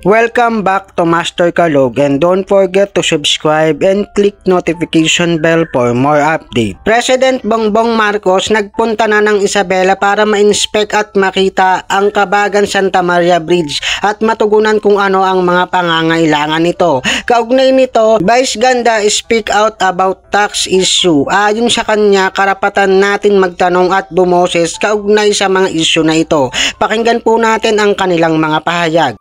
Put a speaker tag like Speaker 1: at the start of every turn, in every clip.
Speaker 1: Welcome back to Master Kalog, and don't forget to subscribe and click notification bell for more update. President Bongbong Marcos nagpunta na ng Isabela para ma-inspect at makita ang Cabagan Santa Maria Bridge at matugunan kung ano ang mga pangangailangan nito. Kaugnay nito, Vice Ganda speak out about tax issue. Ayon sa kanya, karapatan natin magtanong at bumoses kaugnay sa mga issue na ito. Pakinggan po natin ang kanilang mga pahayag.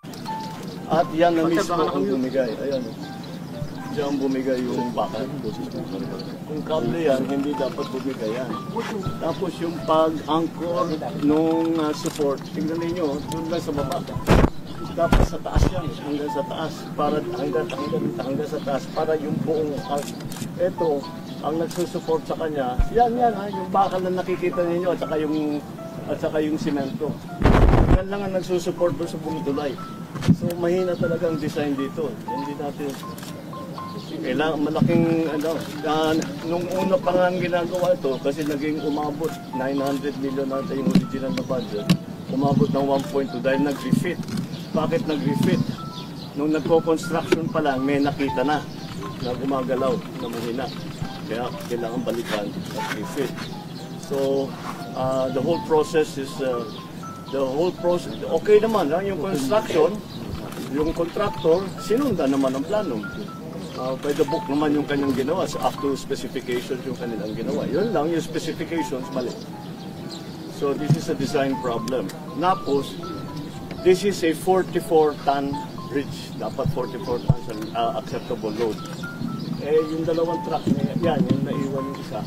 Speaker 2: At yan na mismo ang bumigay. Ayan. Diyan bumigay yung bakal. Kung kable yan, hindi dapat bumigay yan. Tapos yung pag-anchor nung support, tingnan ninyo, doon lang sa baba. Dapat sa taas yan, hanggang sa taas. Para hanggang sa taas. Para yung buong ito, ang nagsusupport sa kanya, yan, yung bakal na nakikita ninyo at saka yung simento. Yan lang ang nagsusupport doon sa buong tulay. So mahina talaga ang design dito. Hindi natin kailangan malaking nung una pa nga ginagawa ito kasi naging umabot 900 million natin yung original na budget. Umabot ng 1.2 dahil nag-refit. Bakit nag-refit? Nung nagko-construction pa lang may nakita na gumagalaw na mahina. Kaya kailangan balikan at refit. So the whole process is okay naman, yung construction, yung contractor, sinundan naman ang plano. By the book naman yung kanyang ginawa, up to specifications yung kanilang ginawa. Yun lang, yung specifications, mali. So this is a design problem. Napos, this is a 44-ton bridge. Dapat 44 tons ang acceptable load. Yung dalawang truck, yan, yung naiwan yung isa,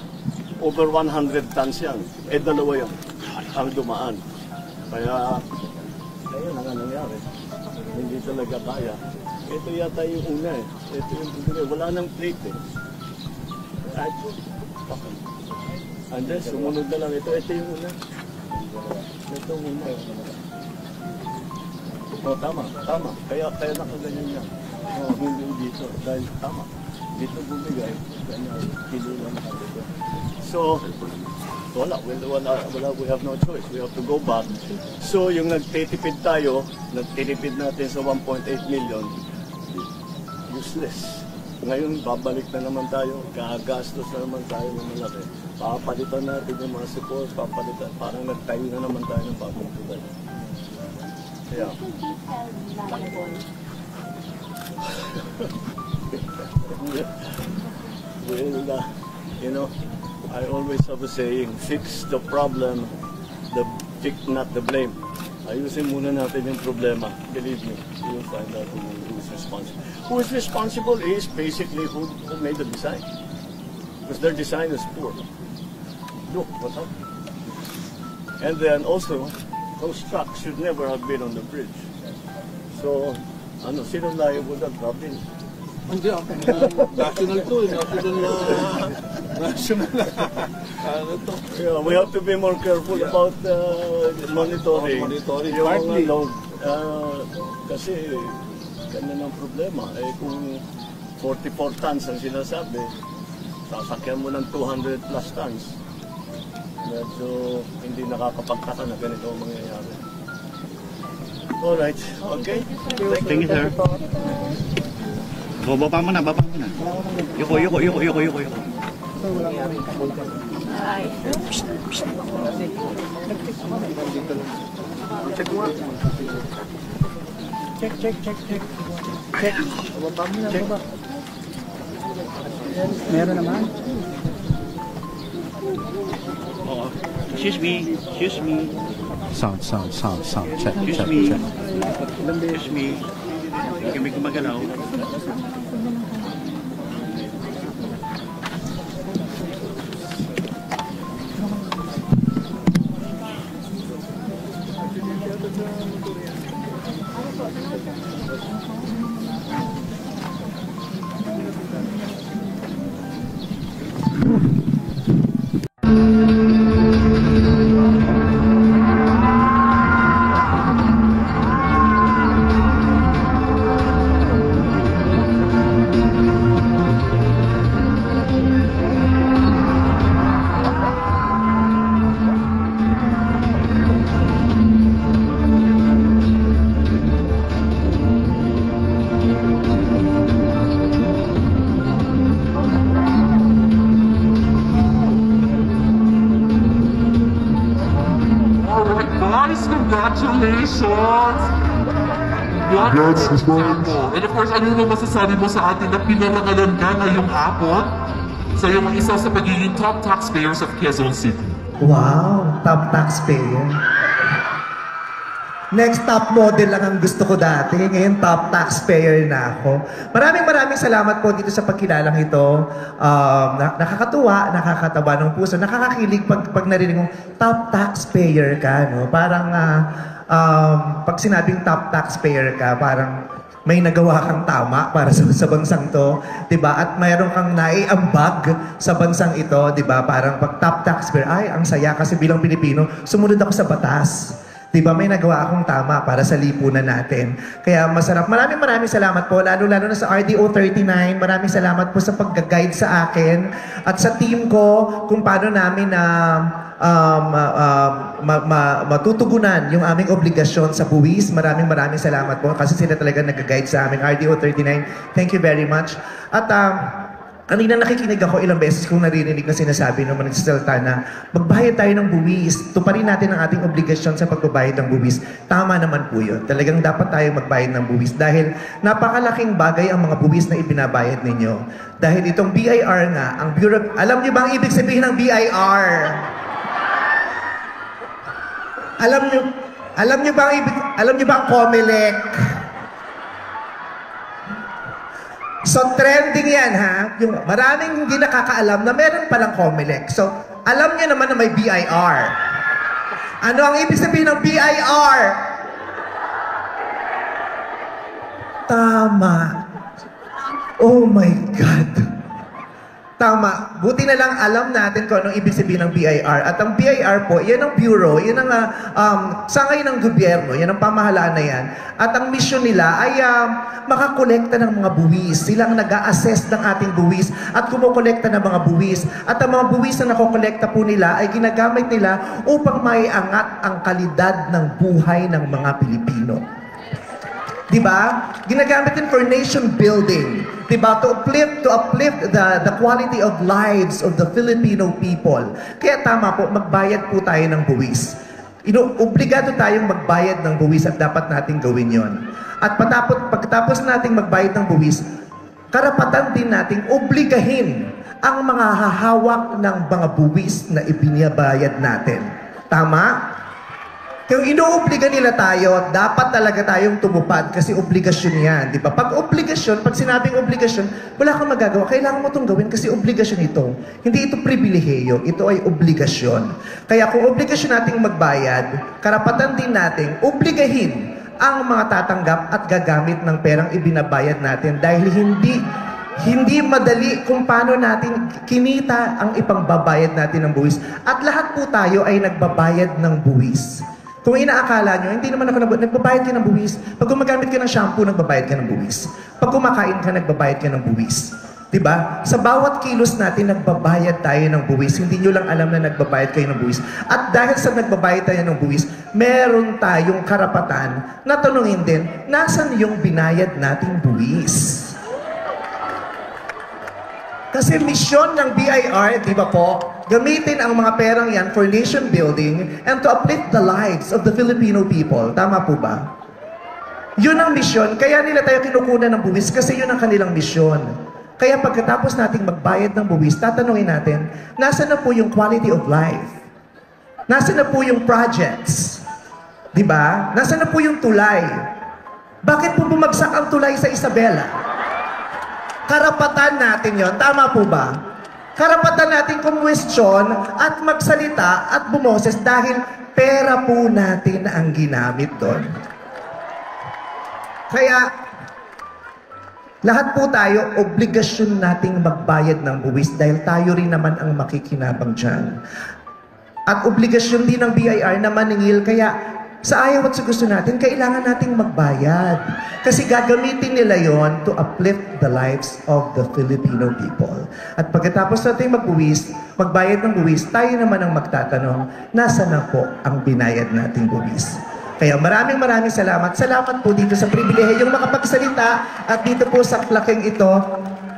Speaker 2: over 100 tons yan. Dalawa yan ang dumaan. Kaya, ayun ang nangyari. Hindi talaga kaya. Ito yata yung una eh. Ito yung una. Wala nang plate eh. And then, sumunod na lang ito. Ito yung una. Ito yung una. Tama. Kaya nakaganyan niya. Hindi dito. Dahil tama. Dito bumigay. Kanya, kilulan na dito. So, wala, we have no choice. We have to go back. So, yung nagtitipid natin sa 1.8 million, useless. Ngayon, babalik na naman tayo, gagastos na naman tayo ng malaki. Papalitan natin yung mga support, parang nagtayo na naman tayo ng bagong tulad. Kaya, I always have a saying, fix the problem, not the blame. Ayusin muna natin yung problema. Believe me, you'll find out who is responsible. Who is responsible is basically who made the design. Because their design is poor. Look what happened. And then also, those trucks should never have been on the bridge. So, sino liable that problem?
Speaker 3: Hindi, national to, national.
Speaker 2: Yeah, we have to be more careful about monitoring. Yung load. Kasi, ganyan ang problema. Kung 44 tons ang sinasabi, sasakyan mo ng 200 plus tons. Medyo hindi nakakapagtaka na ganito ang mangyayari. Alright, okay.
Speaker 4: Thank you, sir. Baba mo na. Yuko.
Speaker 1: Check. Baba mo na, baba. Meron naman.
Speaker 4: Oh, excuse me.
Speaker 3: Sound. Check.
Speaker 4: Excuse me. Kami gumagalaw.
Speaker 5: Congratulations! Congrats mo. And of course, ano yung masasabi mo sa atin na pinarangalan ka ngayong hapon sa iyong isa sa pagiging top taxpayers of Quezon City?
Speaker 6: Wow, top taxpayer. Next top model lang ang gusto ko dati. Ngayon top taxpayer na ako. Maraming salamat po dito sa pagkilalang ito. Nakakatuwa, nakakataba ng puso, nakakakilig pag narinig mong top taxpayer ka. No? Parang pag sinabing top taxpayer ka, parang may nagawa kang tama para sa bansang to, 'di ba? At mayroon kang naiambag sa bansang ito, 'di ba? Parang pag top taxpayer, ay ang saya kasi bilang Pilipino, sumunod ako sa batas. Diba, may nagawa akong tama para sa lipunan natin. Kaya masarap. Maraming salamat po, lalo-lalo na sa RDO 39. Maraming salamat po sa pag-guide sa akin at sa team ko kung paano namin na matutugunan yung aming obligasyon sa buwis. Maraming salamat po kasi sila talaga nag-guide sa amin. RDO 39, thank you very much. At kanina nakikinig ako ilang beses kong naririnig na sinasabi ng mga nagsasalita na magbayad tayo ng buwis. Tuparin natin ang ating obligasyon sa pagbabayad ng buwis. Tama naman po yun. Talagang dapat tayo magbayad ng buwis dahil napakalaking bagay ang mga buwis na ibinabayad ninyo. Dahil itong BIR nga, ang Bureau... Alam niyo ba ang ibig sabihin ng BIR? Alam niyo ba ang COMELEC? So, trending yan, ha? Yung maraming hindi nakakaalam na meron palang COMELEC. So, alam niyo naman na may BIR. Ano ang ibig sabihin ng BIR? Tama. Oh my God. Tama. Buti na lang alam natin kung anong ibig sabihin ng BIR. At ang BIR po, yan ang bureau, yan ang sangay ng gobyerno, yan ang pamahalaan na yan. At ang mission nila ay makakolekta ng mga buwis. Sila ang nag-a-assess ng ating buwis at kumukolekta ng mga buwis. At ang mga buwis na nakokolekta po nila ay ginagamit nila upang maiangat ang kalidad ng buhay ng mga Pilipino. Diba? Ginagamit din for nation building. Diba? To uplift the quality of lives of the Filipino people. Kaya tama po, magbayad po tayo ng buwis. Obligado tayong magbayad ng buwis at dapat nating gawin yon. At pagkatapos nating magbayad ng buwis, karapatan din nating obligahin ang mga hahawak ng mga buwis na ibinabayad natin. Tama? Kung inuobliga nila tayo, dapat talaga tayong tumupad kasi obligasyon yan, di ba? Pag sinabing obligasyon, wala kang magagawa. Kailangan mo itong gawin kasi obligasyon ito. Hindi ito pribilehiyo, ito ay obligasyon. Kaya kung obligasyon nating magbayad, karapatan din nating obligahin ang mga tatanggap at gagamit ng perang ibinabayad natin dahil hindi madali kung paano natin kinita ang ipangbabayad natin ng buwis. At lahat po tayo ay nagbabayad ng buwis. Kung inaakala nyo, hindi naman ako nagbabayad ka ng buwis. Pag gumagamit ka ng shampoo, nagbabayad ka ng buwis. Pag kumakain ka, nagbabayad ka ng buwis. Diba? Sa bawat kilos natin, nagbabayad tayo ng buwis. Hindi nyo lang alam na nagbabayad kayo ng buwis. At dahil sa nagbabayad tayo ng buwis, meron tayong karapatan na tanungin din, nasan yung binayad nating buwis? Kasi misyon ng BIR, di ba po, gamitin ang mga perang yan for nation building and to uplift the lives of the Filipino people. Tama po ba? Yun ang misyon. Kaya nila tayo kinukunan ng buwis kasi yun ang kanilang misyon. Kaya pagkatapos nating magbayad ng buwis, tatanungin natin, nasaan na po yung quality of life? Nasaan na po yung projects? Di ba? Nasaan na po yung tulay? Bakit po bumagsak ang tulay sa Isabela? Karapatan natin yon, tama po ba? Karapatan natin kumwestiyon at magsalita at bumoses dahil pera po natin ang ginamit doon. Kaya, lahat po tayo, obligasyon nating magbayad ng buwis dahil tayo rin naman ang makikinabang dyan. At obligasyon din ng BIR na maningil, kaya sa ayaw at sa gusto natin, kailangan nating magbayad. Kasi gagamitin nila yon to uplift the lives of the Filipino people. At pagkatapos natin magbayad ng buwis, tayo naman ang magtatanong, nasa na po ang binayad nating buwis? Kaya maraming salamat. Salamat po dito sa pribilehiyong makapagsalita at dito po sa plaking ito.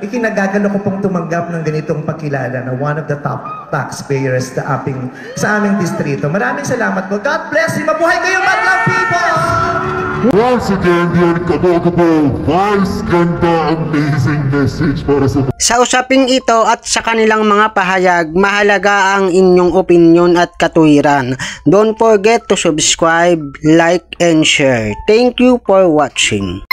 Speaker 6: ikinagagalo ko pong tumanggap ng ganitong pagkilala na one of the top taxpayers sa aming distrito. Maraming salamat po. God bless you. Mabuhay kayo, Madlang people!
Speaker 5: Once again, the uncomfortable Vice ganda amazing message para sa
Speaker 1: Sa usaping ito at sa kanilang mga pahayag, mahalaga ang inyong opinion at katuwiran. Don't forget to subscribe, like, and share. Thank you for watching.